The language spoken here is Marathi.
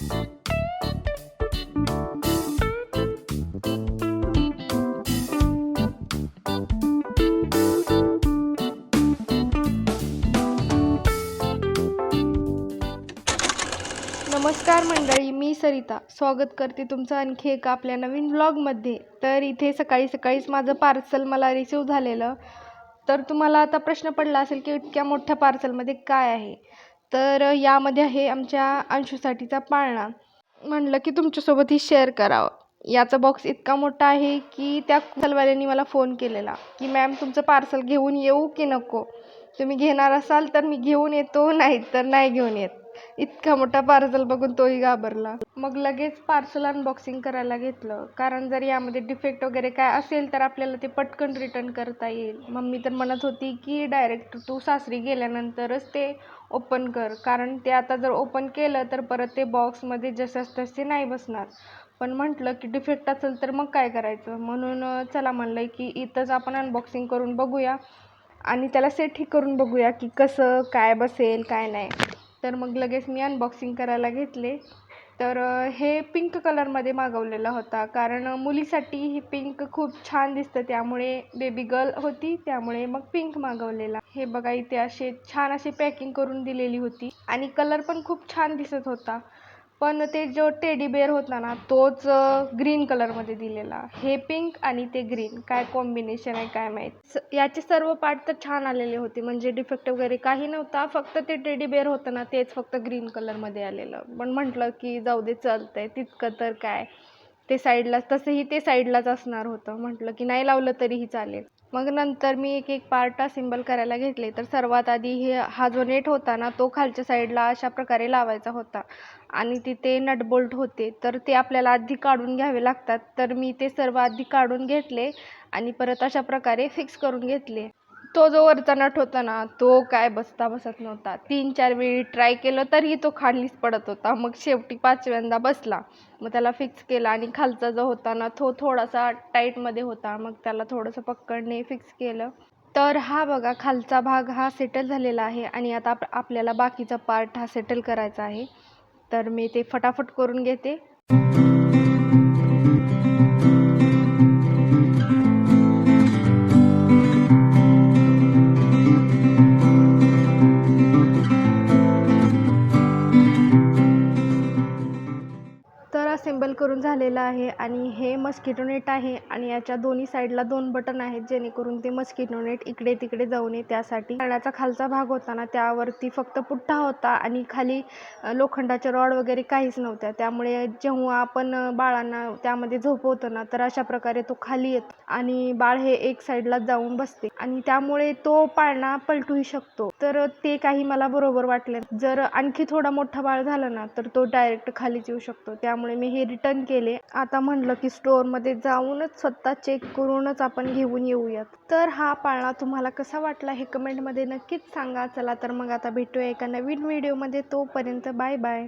नमस्कार मंडळी, मी सरिता स्वागत करते तुमचं आणखी एका आपल्या नवीन व्लॉगमध्ये. तर इथे सकाळी सकाळीच माझं पार्सल मला रिसीव झालेलं. तर तुम्हाला आता प्रश्न पडला असेल की इतक्या मोठ्या पार्सलमध्ये काय आहे. तर यामध्ये आहे आमच्या अंशूसाठीचा पाळणा. म्हणलं की तुमच्यासोबतही शेअर करावं. याचा बॉक्स इतका मोठा आहे की त्या पार्सलवाल्यांनी मला फोन केलेला की मॅम तुमचं पार्सल घेऊन येऊ की नको, तुम्ही घेणार असाल तर मी घेऊन येतो, नाही तर नाही घेऊन येत. इतका मोठा पार्सल बघून तोही घाबरला. मग लगेच पार्सल अनबॉक्सिंग करायला घेतलं, कारण जर यामध्ये डिफेक्ट वगैरे काय असेल तर आपल्याला ते पटकन रिटर्न करता येईल. मम्मी तर म्हणत होती की डायरेक्ट तू सासरी गेल्यानंतरच ते ओपन कर, कारण ते आता जर ओपन केलं तर परत ते बॉक्समध्ये जसंच तसे नाही बसणार. पण म्हटलं की डिफेक्ट असेल तर मग काय करायचं, म्हणून चला म्हणलं की इथंच आपण अनबॉक्सिंग करून बघूया आणि त्याला सेटही करून बघूया की कसं काय बसेल काय नाही. तर मग लगेच मी अनबॉक्सिंग करायला घेतले. तर हे पिंक कलरमध्ये मागवलेला होता, कारण मुलीसाठी ही पिंक खूप छान दिसतं, त्यामुळे बेबी गर्ल होती त्यामुळे मग पिंक मागवलेला. हे बघा इथे असे छान अशी पॅकिंग करून दिलेली होती आणि कलर पण खूप छान दिसत होता. पण ते जो टेडी बेअर होता ना तोच ग्रीन कलरमध्ये दिलेला. हे पिंक आणि ते ग्रीन काय कॉम्बिनेशन आहे काय माहीत. याचे सर्व पार्ट तर छान आलेले होते, म्हणजे डिफेक्ट वगैरे काही नव्हता. फक्त ते टेडी बेअर होतं ना तेच फक्त ग्रीन कलरमध्ये आलेलं. पण म्हटलं की जाऊ दे चालतंय, तितकं तर काय, ते साईडलाच, तसंही ते साईडलाच असणार होतं. म्हटलं की नाही लावलं तरीही चालेल. मग नंतर मी एक एक पार्ट असेंबल करायला घेतले. तर सर्वात आधी हा जो नेट होता ना तो खालच्या साईडला अशा प्रकारे लावायचा होता आणि तिथे नट बोल्ट होते, तर ते आपल्याला आधी काढून घ्यावे लागतात. तर मी ते सर्व आधी काढून घेतले आणि परत अशा प्रकारे फिक्स करून घेतले. तो जो वरचा नट होता ना तो काय बसत नव्हता. 3-4 वेळी ट्राय केलं तरीही तो खालीच पडत होता. मग शेवटी 5व्यांदा बसला. मग त्याला फिक्स केला आणि खालचा जो होता ना तो थोडासा टाईटमध्ये होता, मग त्याला थोडंसं पकडणे फिक्स केलं. तर हा बघा खालचा भाग हा सेटल झालेला आहे आणि आता आपल्याला बाकीचा पार्ट हा सेटल करायचा आहे. तर मी ते फटाफट करून घेते. तर असेंबल करून झालेलं आहे आणि हे मस्किटो नेट आहे आणि याच्या दोन्ही साईडला 2 बटन आहेत, जेणेकरून ते मस्किटो नेट इकडे तिकडे जाऊ नये त्यासाठी. पाळण्याचा खालचा भाग होता ना त्यावरती फक्त पुठ्ठा होता आणि खाली लोखंडाचे रॉड वगैरे काहीच नव्हत्या, त्यामुळे जेव्हा आपण बाळांना त्यामध्ये झोपवतो ना तर अशा प्रकारे तो खाली येतो आणि बाळ हे एक साईडला जाऊन बसते आणि त्यामुळे तो पाळणा पलटूही शकतो. तर ते काही मला बरोबर वाटले. जर आणखी थोडा मोठा बाळ झालं ना तर तो डायरेक्ट खालीच येऊ शकतो, त्यामुळे मी हे रिटर्न केले. आता म्हणलं की स्टोअरमध्ये जाऊनच स्वतः चेक करूनच आपण घेऊन येऊयात. तर हा पाळणा तुम्हाला कसा वाटला हे कमेंटमध्ये नक्कीच सांगा. चला तर मग आता भेटूया एका नवीन व्हिडिओमध्ये. तोपर्यंत बाय बाय.